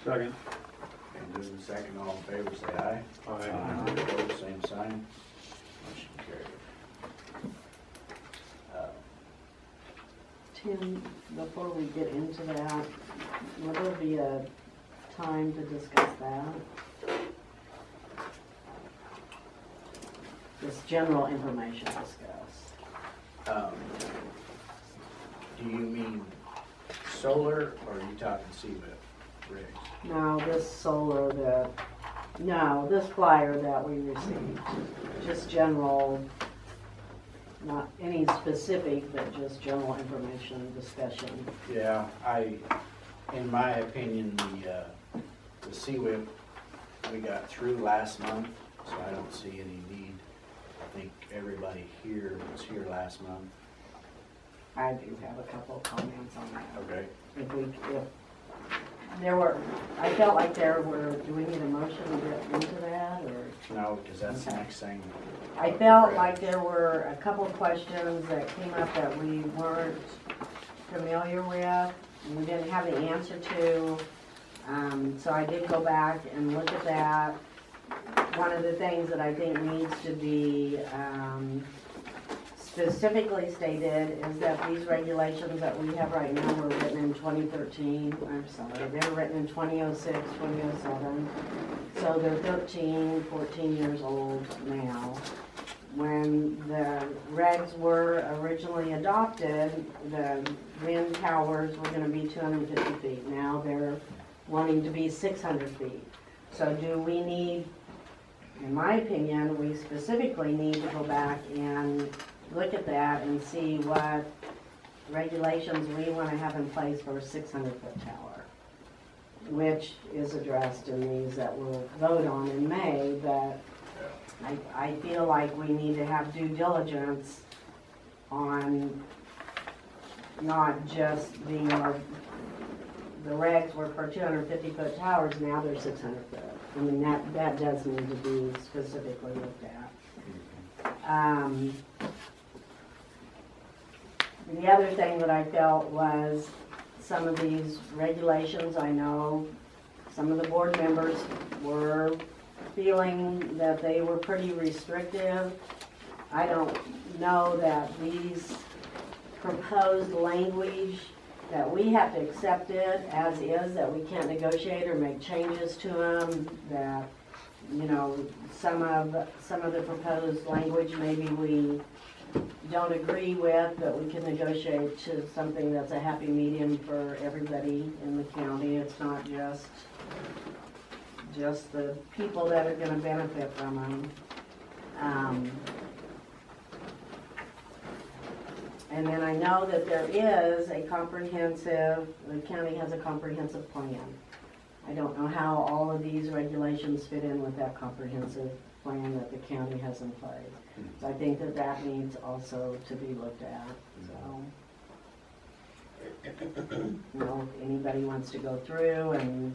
Second. And moving second, all in favor, say aye. Aye. Opposed, same sign. Motion carried. Tim, before we get into that, will there be a time to discuss that? Just general information discuss. Do you mean solar, or are you talking CWEP rigs? No, this flyer that we received, just general, not any specific, but just general information discussion. Yeah, in my opinion, the CWEP, we got through last month, so I don't see any need. I think everybody here was here last month. I do have a couple of comments on that. Okay. If there were, I felt like there were, do we need a motion to get into that, or? No, because that's the Okay. next thing. I felt like there were a couple of questions that came up that we weren't familiar with, and we didn't have the answer to. So I did go back and look at that. One of the things that I think needs to be specifically stated is that these regulations that we have right now were written in 2013. I'm sorry, they were written in 2006, 2007. So they're 13, 14 years old now. When the regs were originally adopted, the wind towers were going to be 250 feet. Now they're wanting to be 600 feet. So do we need, in my opinion, we specifically need to go back and look at that and see what regulations we want to have in place for a 600-foot tower, which is addressed in these that we'll vote on in May, but I feel like we need to have due diligence on not just the regs were for 250-foot towers, now they're 600 foot. I mean, that does need to be specifically looked at. The other thing that I felt was some of these regulations, I know some of the board members were feeling that they were pretty restrictive. I don't know that these proposed language, that we have to accept it as is, that we can't negotiate or make changes to them, that, you know, some of the proposed language maybe we don't agree with, but we can negotiate to something that's a happy medium for everybody in the county. It's not just the people that are going to benefit from them. And then I know that there is a comprehensive, the county has a comprehensive plan. I don't know how all of these regulations fit in with that comprehensive plan that the county has in place. So I think that that needs also to be looked at, so. You know, if anybody wants to go through, and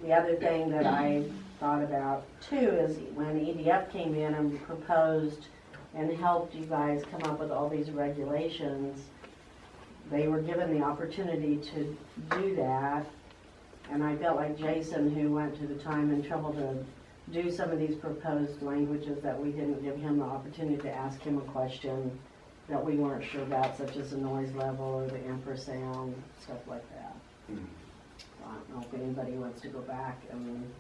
the other thing that I thought about too is when EDF came in and proposed and helped you guys come up with all these regulations, they were given the opportunity to do that. And I felt like Jason, who went to the time and trouble to do some of these proposed languages, that we didn't give him the opportunity to ask him a question that we weren't sure about, such as the noise level or the infrasound, stuff like that. So I don't know if anybody wants to go back and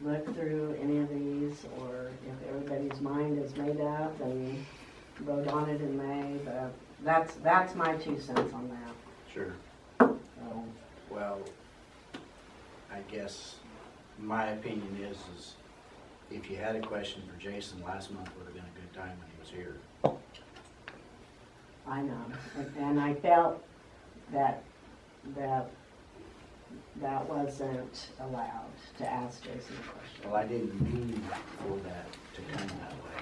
look through any of these, or if everybody's mind is made up and vote on it in May, but that's my 2 cents on that. Sure. So, Well, I guess my opinion is if you had a question for Jason last month, would have been a good time when he was here. I know, and I felt that wasn't allowed to ask Jason a question. Well, I didn't mean for that to come that way.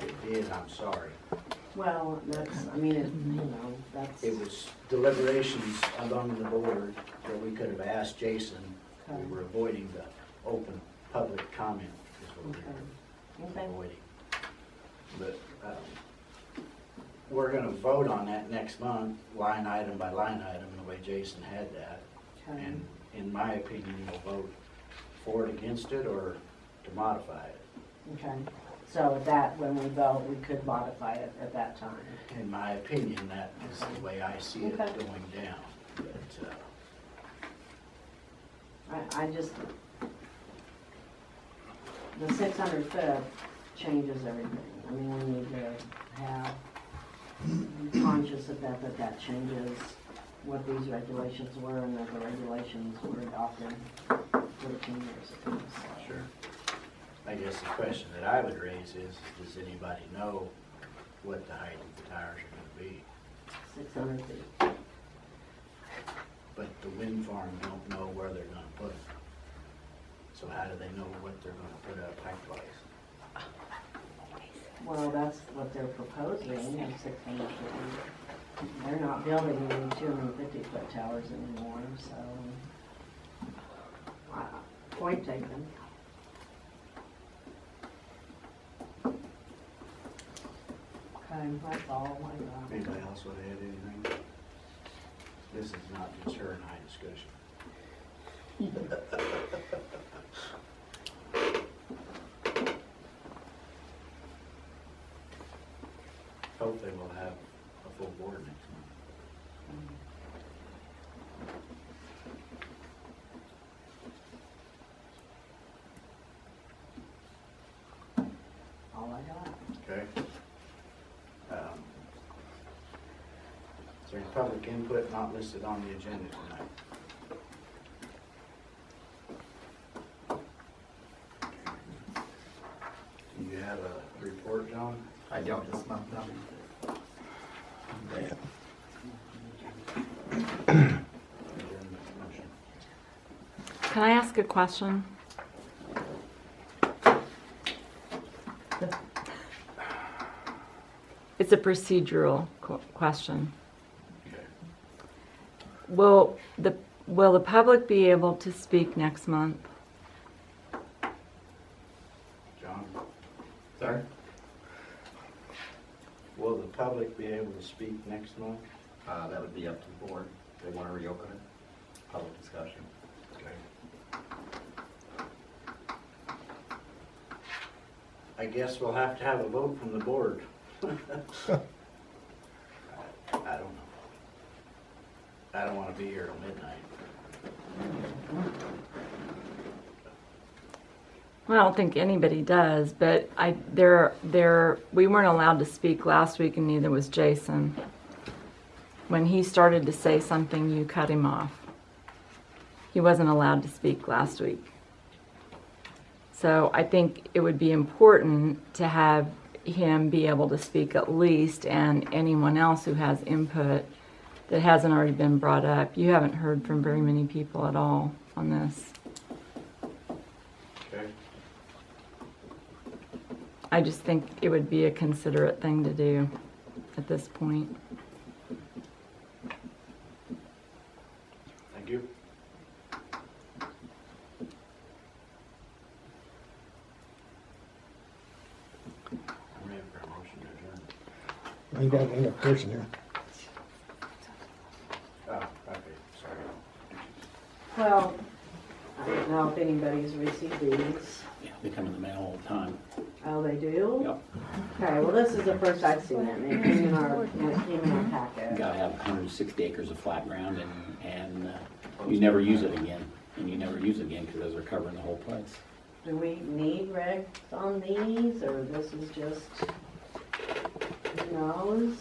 If it did, I'm sorry. Well, that's, I mean, you know, that's. It was deliberations among the board where we could have asked Jason. We were avoiding the open public comment is what we were Okay. avoiding. But we're gonna vote on that next month, line item by line item, the way Jason had that. Okay. And in my opinion, you'll vote for it, against it, or to modify it. Okay, so at that, when we vote, we could modify it at that time. In my opinion, that is the way I see it Okay. going down. But, I just, the 600 foot changes everything. I mean, we need to have, be conscious of that changes what these regulations were and that the regulations were adopted 13 years ago. So. sure. I guess the question that I would raise is, does anybody know what the height of the tires are gonna be? 600 feet. But the wind farm don't know where they're gonna put them. So how do they know what they're gonna put up height-wise? Well, that's what they're proposing, is 600 feet. They're not building any 250 foot towers anymore, so, point taken. Okay, that's all I got. Anybody else want to add anything? This is not just her and I discussion. Hopefully we'll have a full board next month. All I got. Okay. Is there any public input not listed on the agenda tonight? Do you have a report, John? I don't this month, no. Can I ask a question? It's a procedural question. Okay. Will the public be able to speak next month? John, Sorry? will the public be able to speak next month? That would be up to the board. If they want to reopen it, public discussion. Okay. I guess we'll have to have a vote from the board. I don't know. I don't want to be here till midnight. Well, I don't think anybody does, but we weren't allowed to speak last week, and neither was Jason. When he started to say something, you cut him off. He wasn't allowed to speak last week. So I think it would be important to have him be able to speak at least, and anyone else who has input that hasn't already been brought up. You haven't heard from very many people at all on this. Okay. I just think it would be a considerate thing to do at this point. Thank you. I'm ready for a motion to adjourn. I got another person here. Oh, okay, sorry. Well, I don't know if anybody's received these. Yeah, they come in the mail all the time. Oh, they do? Yep. Okay, well, this is the first I've seen it. It came in our You packet. gotta have 160 acres of flat ground and you never use it again. And you never use it again because those are covering the whole place. Do we need regs on these, or this is just, who knows?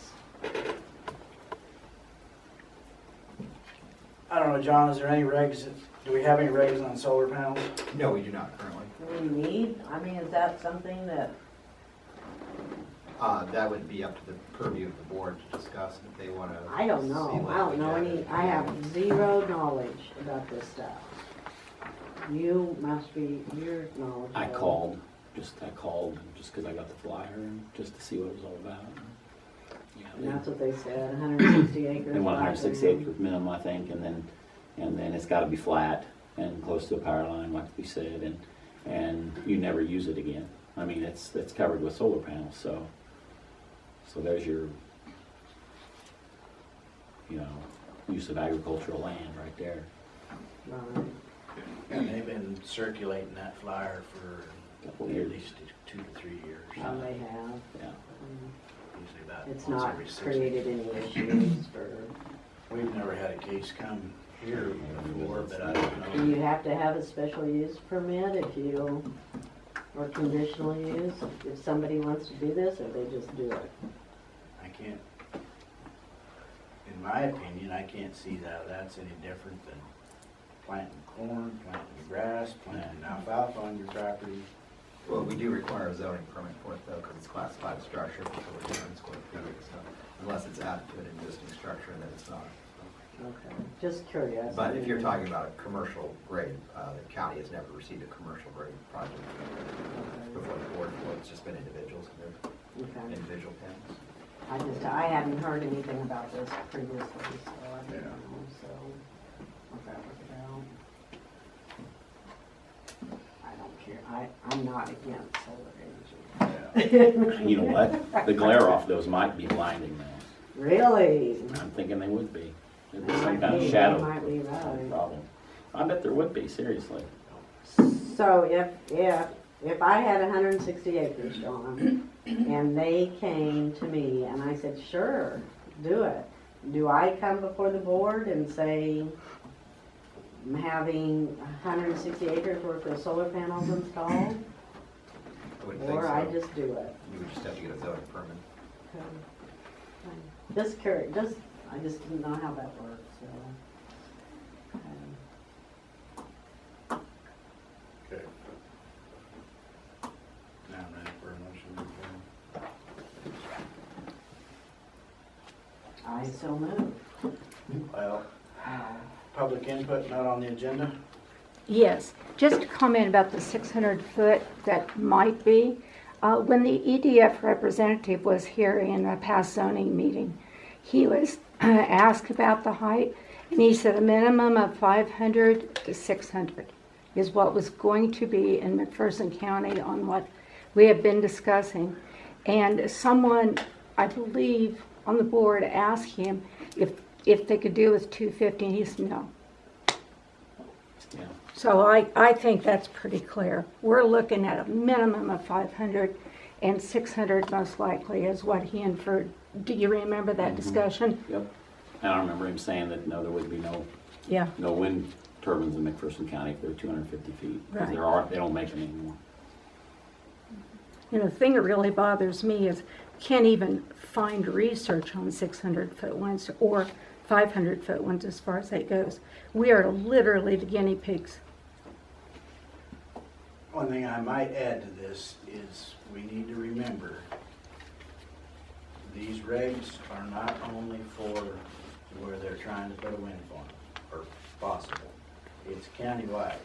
I don't know, John, is there any regs, do we have any regs on solar panels? No, we do not currently. Do we need, I mean, is that something that, That would be up to the purview of the board to discuss if they want to. I don't know. I don't know any, I have zero knowledge about this stuff. You must be, your knowledge. I called just because I got the flyer and just to see what it was all about. Yeah, And that's what they said, 160 acres. they want 160 flat. acres minimum, I think, and then it's got to be flat and close to the power line, like we said, and you never use it again. I mean, it's covered with solar panels, so there's your, use of agricultural land right there. Right. circulating that flyer for Couple at years. least 2 to 3 years. How they have. Yeah. Usually about It's once not every 6 created any issues for, We've never had a case come here before, but I don't do know. you have to have a special use permit if you, or conditional use, if somebody wants to do this, or they just do it? I can't, in my opinion, I can't see that that's any different than planting corn, planting grass, planting alfalfa on your property. Well, we do require a zoning permit for it though, because it's classified structure for 200 square feet and stuff. Unless it's added to an existing structure, then it's not. Okay, just curious. But if you're talking about a commercial grade, the county has never received a commercial grade project before the board, it's just been individuals, and they're Okay. individual panels. I hadn't heard anything about this previously, so I didn't Yeah. know, so what that was about. I don't care, I'm not against solar energy. You know what? The glare off those might be blinding now. Really? I'm thinking they would be. There'd be They some might kind be, of shadow they might be right. problem. I bet there would be, seriously. So if I had 160 acres, John, and they came to me and I said, sure, do it. Do I come before the board and say, I'm having 160 acres worth of solar panels installed? I wouldn't think Or I so. just do it? You would just have to get a zoning permit. Just curious, I just didn't know how that works, so. Okay. Now I'm ready for a motion to adjourn. I so move. Well, public input not on the agenda? Yes, just a comment about the 600 foot that might be. When the EDF representative was here in a past zoning meeting, he was asked about the height, and he said a minimum of 500 to 600 is what was going to be in McPherson County on what we have been discussing. And someone, I believe, on the board asked him if they could do with 250, and he said no. Yeah. So I think that's pretty clear. We're looking at a minimum of 500, and 600 most likely is what he inferred. Do you remember that discussion? Yep. And I remember him saying that, no, there would be Yeah. no wind turbines in McPherson County if they're 250 feet. Because Right. they don't make them anymore. You know, the thing that really bothers me is can't even find research on 600 foot ones or 500 foot ones as far as that goes. We are literally the guinea pigs. One thing I might add to this is we need to remember these regs are not only for where they're trying to put a wind farm, or possible. It's countywide.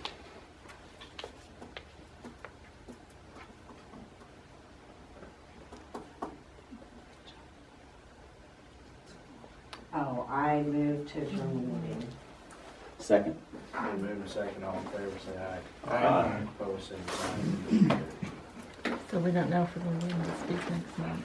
Oh, I move to adjourn the meeting. Second. Been moved and second, all in favor, say aye. Aye. Opposed, same sign. So we don't know if we're going to be able to speak next month.